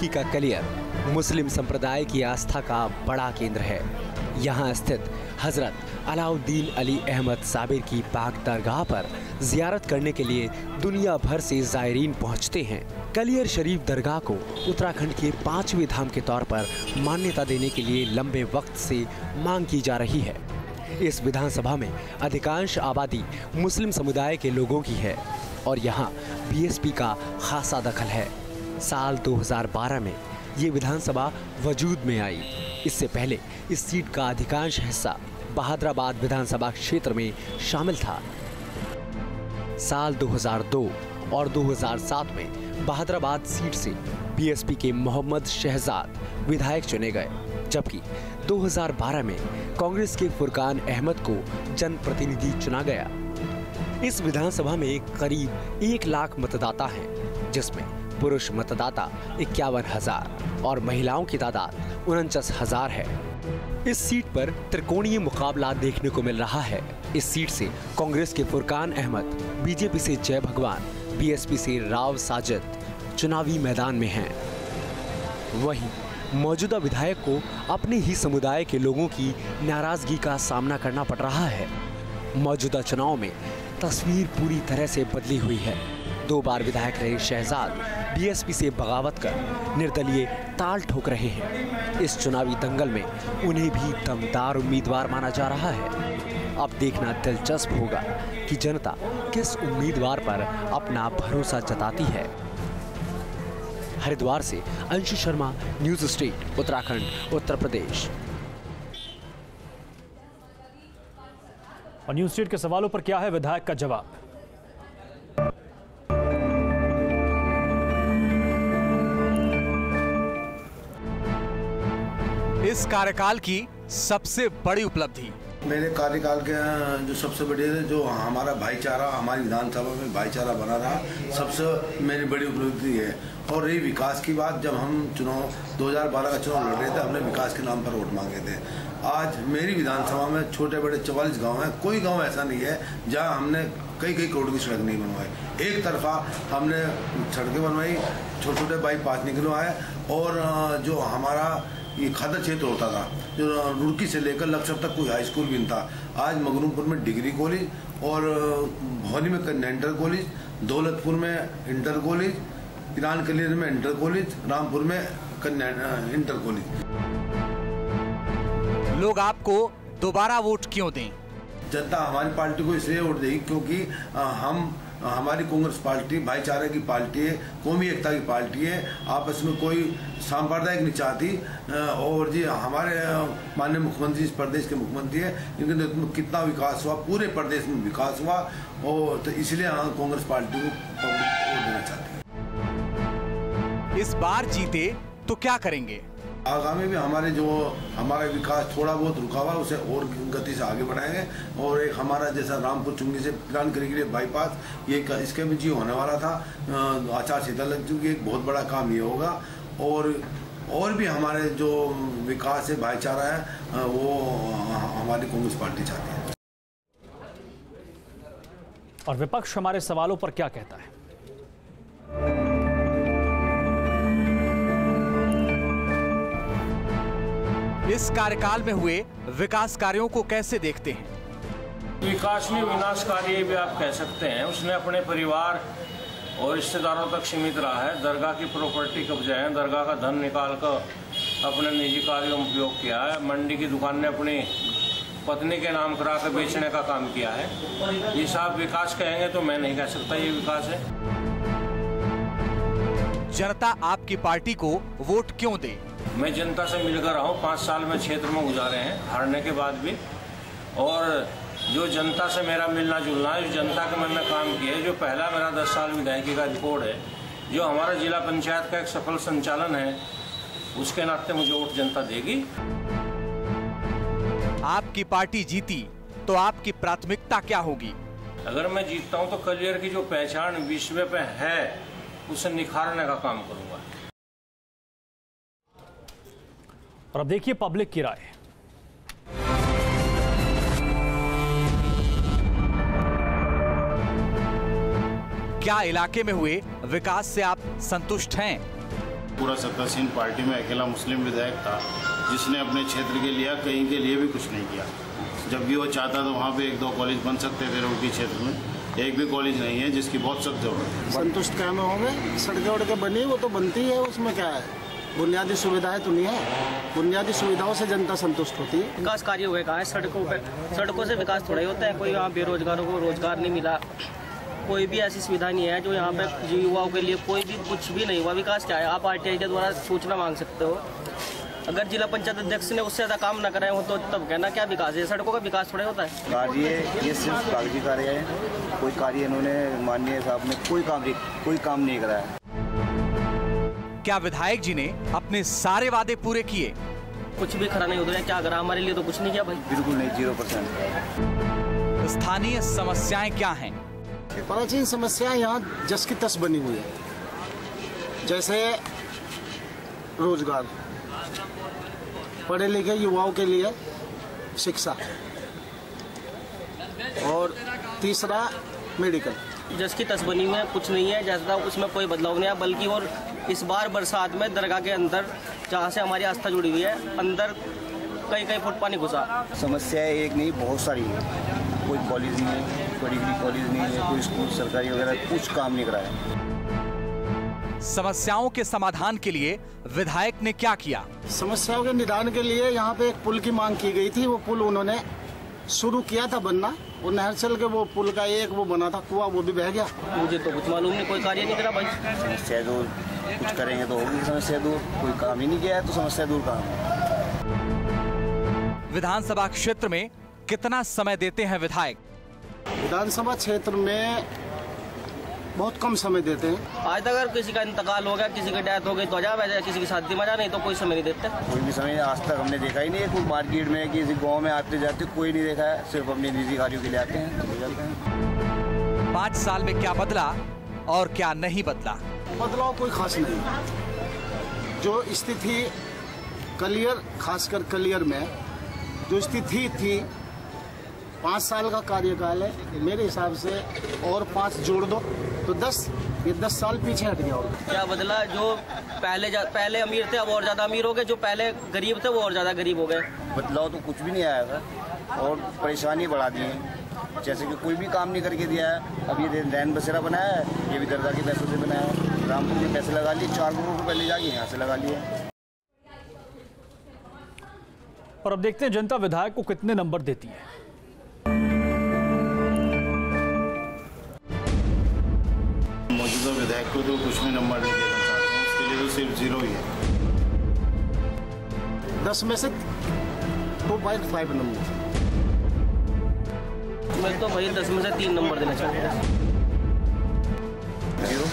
नाराजगी का कलियर मुस्लिम संप्रदाय की आस्था का बड़ा केंद्र है। यहाँ स्थित हजरत अलाउद्दीन अली अहमद साबिर की पाक दरगाह पर जियारत करने के लिए दुनिया भर से ज़ायरीन पहुँचते हैं। कलियर शरीफ दरगाह को उत्तराखंड के 5वें धाम के तौर पर मान्यता देने के लिए लंबे वक्त से मांग की जा रही है। इस विधानसभा में अधिकांश आबादी मुस्लिम समुदाय के लोगों की है और यहाँ बीएसपी का खासा दखल है। साल 2012 में ये विधानसभा वजूद में आई। इससे पहले इस सीट का अधिकांश हिस्सा बहादुराबाद विधानसभा क्षेत्र में शामिल था। साल 2002 और 2007 में बहादुराबाद सीट से बीएसपी के मोहम्मद शहजाद विधायक चुने गए, जबकि 2012 में कांग्रेस के फुरकान अहमद को जनप्रतिनिधि चुना गया। इस विधानसभा में करीब 1 लाख मतदाता हैं, जिसमें पुरुष मतदाता 51,000 और महिलाओं की तादाद 49,000 है। इस सीट पर त्रिकोणीय मुकाबला देखने को मिल रहा है। इस सीट से कांग्रेस के फुरकान अहमद, बीजेपी से जय भगवान, बीएसपी से राव साजिद चुनावी मैदान में हैं। वहीं मौजूदा विधायक को अपने ही समुदाय के लोगों की नाराजगी का सामना करना पड़ रहा है। मौजूदा चुनाव में तस्वीर पूरी तरह से बदली हुई है। 2 बार विधायक रहे शहजाद बीएसपी से बगावत कर निर्दलीय ताल ठोक रहे हैं। इस चुनावी दंगल में उन्हें भी दमदार उम्मीदवार माना जा रहा है। अब देखना दिलचस्प होगा कि जनता किस उम्मीदवार पर अपना भरोसा जताती है। हरिद्वार से अंशु शर्मा, न्यूज़ स्टेट, उत्तराखंड, उत्तर प्रदेश। और न्यूज़ स्टेट के सवालों पर क्या है विधायक का जवाब? इस कार्यकाल की सबसे बड़ी उपलब्धि, मेरे कार्यकाल के जो सबसे बड़ी है, जो हमारा भाईचारा, हमारी विधानसभा में भाईचारा बना रहा, सबसे मेरी बड़ी उपलब्धि है। और रही विकास की बात, जब हम 2012 का चुनाव लड़ रहे थे, हमने विकास के नाम पर वोट मांगे थे। आज मेरी विधानसभा में छोटे बड़े 44 गांव हैं, कोई गांव ऐसा नहीं है जहां हमने कई करोड़ की सड़क नहीं बनवाई। एक तरफा हमने सड़कें बनवाई, छोटे छोटे बाईपास निकलो आए। और जो हमारा ये खादर क्षेत्र होता था, जो रुड़की से लेकर लक्सर तक कोई हाई स्कूल भी नहीं था, आज मगरूमपुर में डिग्री कॉलेज और भौली में कन्या इंटर कॉलेज, दौलतपुर में इंटर कॉलेज, ईरान कलियर में इंटर कॉलेज, रामपुर में कन्या इंटर कॉलेज। लोग आपको दोबारा वोट क्यों दें? जनता हमारी पार्टी को इसलिए वोट देगी क्योंकि हमारी कांग्रेस पार्टी भाईचारे की पार्टी है, कौमी एकता की पार्टी है, आपस में कोई सांप्रदायिक नहीं चाहती। और जी हमारे माननीय मुख्यमंत्री इस प्रदेश के मुख्यमंत्री है, इनके नेतृत्व में कितना विकास हुआ, पूरे प्रदेश में विकास हुआ, और तो इसलिए हम कांग्रेस पार्टी को वोट देना चाहते हैं। इस बार जीते तो क्या करेंगे? आगामी में हमारा विकास थोड़ा बहुत रुका हुआ, उसे और गति से आगे बढ़ाएंगे। और एक हमारा जैसा रामपुर चुंगी से प्लान करेंगे लिए बाईपास, ये इसके भी जी होने वाला था, आचार संहिता लग चुकी, एक बहुत बड़ा काम ये होगा। और भी हमारे जो विकास है, भाईचारा है, वो हमारी कांग्रेस पार्टी चाहती है। और विपक्ष हमारे सवालों पर क्या कहता है? इस कार्यकाल में हुए विकास कार्यों को कैसे देखते हैं? विकास में विनाशकारी भी आप कह सकते हैं। उसने अपने परिवार और रिश्तेदारों तक सीमित रहा है। दरगाह की प्रॉपर्टी कब्जा है, दरगाह का धन निकाल कर अपने निजी कार्यों में उपयोग किया है। मंडी की दुकान ने अपनी पत्नी के नाम करा कर बेचने का काम किया है। ये साहब विकास कहेंगे तो मैं नहीं कह सकता ये विकास है। जनता आपकी पार्टी को वोट क्यों दे? मैं जनता से मिलकर रहा हूँ, 5 साल में क्षेत्र में गुजारे हैं, हारने के बाद भी। और जो जनता से मेरा मिलना जुलना है, जो जनता के मैंने काम किया है, जो पहला मेरा 10 साल विधायकी का रिकॉर्ड है, जो हमारा जिला पंचायत का एक सफल संचालन है, उसके नाते मुझे वोट जनता देगी। आपकी पार्टी जीती तो आपकी प्राथमिकता क्या होगी? अगर मैं जीतता हूँ तो कलियर की जो पहचान विश्व पे है, उसे निखारने का काम करूँगा। और अब देखिए पब्लिक की राय। क्या इलाके में हुए विकास से आप संतुष्ट हैं? पूरा सत्तासीन पार्टी में अकेला मुस्लिम विधायक था जिसने अपने क्षेत्र के लिए कहीं के लिए भी कुछ नहीं किया। जब भी वो चाहता तो वहाँ पे 1-2 कॉलेज बन सकते थे रोटी क्षेत्र में, एक भी कॉलेज नहीं है जिसकी बहुत सख्त जरूरत है। संतुष्ट क्या में होंगे, सड़कें वड़कें बनी वो तो बनती है, उसमें क्या है, बुनियादी सुविधाएं तो नहीं है, बुनियादी सुविधाओं से जनता संतुष्ट होती है। विकास कार्य हुए कहाँ है, सड़कों से विकास थोड़ा ही होता है। कोई यहाँ बेरोजगारों को रोजगार नहीं मिला, कोई भी ऐसी सुविधा नहीं है जो यहाँ पे युवाओं के लिए कोई भी कुछ भी नहीं हुआ। विकास क्या है, आप RTI के द्वारा सूचना मांग सकते हो। अगर जिला पंचायत अध्यक्ष ने उससे ज़्यादा काम न कराए हो तो तब कहना क्या विकास है, सड़कों का विकास थोड़ा होता है। कार्य ये सिर्फ कागजी कार्य है, कोई कार्य इन्होंने माननीय साहब ने कोई काम नहीं कराया। क्या विधायक जी ने अपने सारे वादे पूरे किए? कुछ भी खरा नहीं उतरा, क्या करा हमारे लिए तो कुछ नहीं किया भाई, बिल्कुल नहीं, 0%। स्थानीय समस्याएं क्या हैं? प्राचीन समस्याएं यहाँ जस की तस बनी हुई है, जैसे रोजगार, पढ़े लिखे युवाओं के लिए शिक्षा, और तीसरा मेडिकल। जस की तस बनी हुई है, कुछ नहीं है जैसा उसमें कोई बदलाव नहीं है। बल्कि और इस बार बरसात में दरगाह के अंदर जहाँ से हमारी आस्था जुड़ी हुई है, अंदर कई फुट पानी घुसा। समस्याएं एक नहीं बहुत सारी है, कोई कॉलेज नहीं है, कोई डिग्री कॉलेज नहीं है, कोई स्कूल सरकारी वगैरह कुछ काम नहीं कराया। समस्याओं के समाधान के लिए विधायक ने क्या किया? समस्याओं के निदान के लिए यहाँ पे एक पुल की मांग की गई थी, वो पुल उन्होंने शुरू किया था बनना, वो नहर चल के वो पुल का एक वो बना था कुआं, वो भी बह गया। मुझे तो कुछ मालूम नहीं, कोई कार्य नहीं करा भाई। समस्या दूर कुछ करेंगे तो होगी समस्या दूर, कोई काम ही नहीं किया है तो समस्या दूर कहाँ है। विधानसभा क्षेत्र में कितना समय देते हैं विधायक? विधानसभा क्षेत्र में बहुत कम समय देते हैं। आज तक अगर किसी का इंतकाल हो गया, किसी की डेथ हो गई तो आ जा, वैसे किसी की शादी में आ जा, नहीं तो कोई समय नहीं देते। कोई भी समय आज तक हमने देखा ही नहीं है, कोई मार्केट में किसी गांव में आते जाते कोई नहीं देखा है, सिर्फ अपने निजी कार्यों के लिए आते हैं, चले जाते हैं। 5 साल में क्या बदला और क्या नहीं बदला? बदलाव कोई खास नहीं। जो स्थिति कलियर, खासकर कलियर में जो स्थिति थी, 5 साल का कार्यकाल है, मेरे हिसाब से और 5 जोड़ दो तो 10, ये 10 साल पीछे हट गया होगा। क्या बदला? जो पहले अमीर थे अब और ज्यादा अमीर हो गए, जो पहले गरीब थे वो और ज्यादा गरीब हो गए। बदलाव तो कुछ भी नहीं आया था और परेशानी बढ़ा दी है, जैसे कि कोई भी काम नहीं करके दिया है। अब ये रैन बसेरा बनाया है, ये भी दरगाह के पैसों से बनाया है, रामपुर के पैसे लगा लिए, 4 करोड़ रुपये ले जाके यहाँ से लगा लिए। और अब देखते हैं जनता विधायक को कितने नंबर देती है। मौजूदा विधायक को तो कुछ भी नंबर नहीं देना चाहता हूँ, उसके लिए तो सिर्फ 0 ही है। 10 में से 2.5 नंबर। मैं तो भाई 10 में से 3 नंबर देना चाहूँगा। 0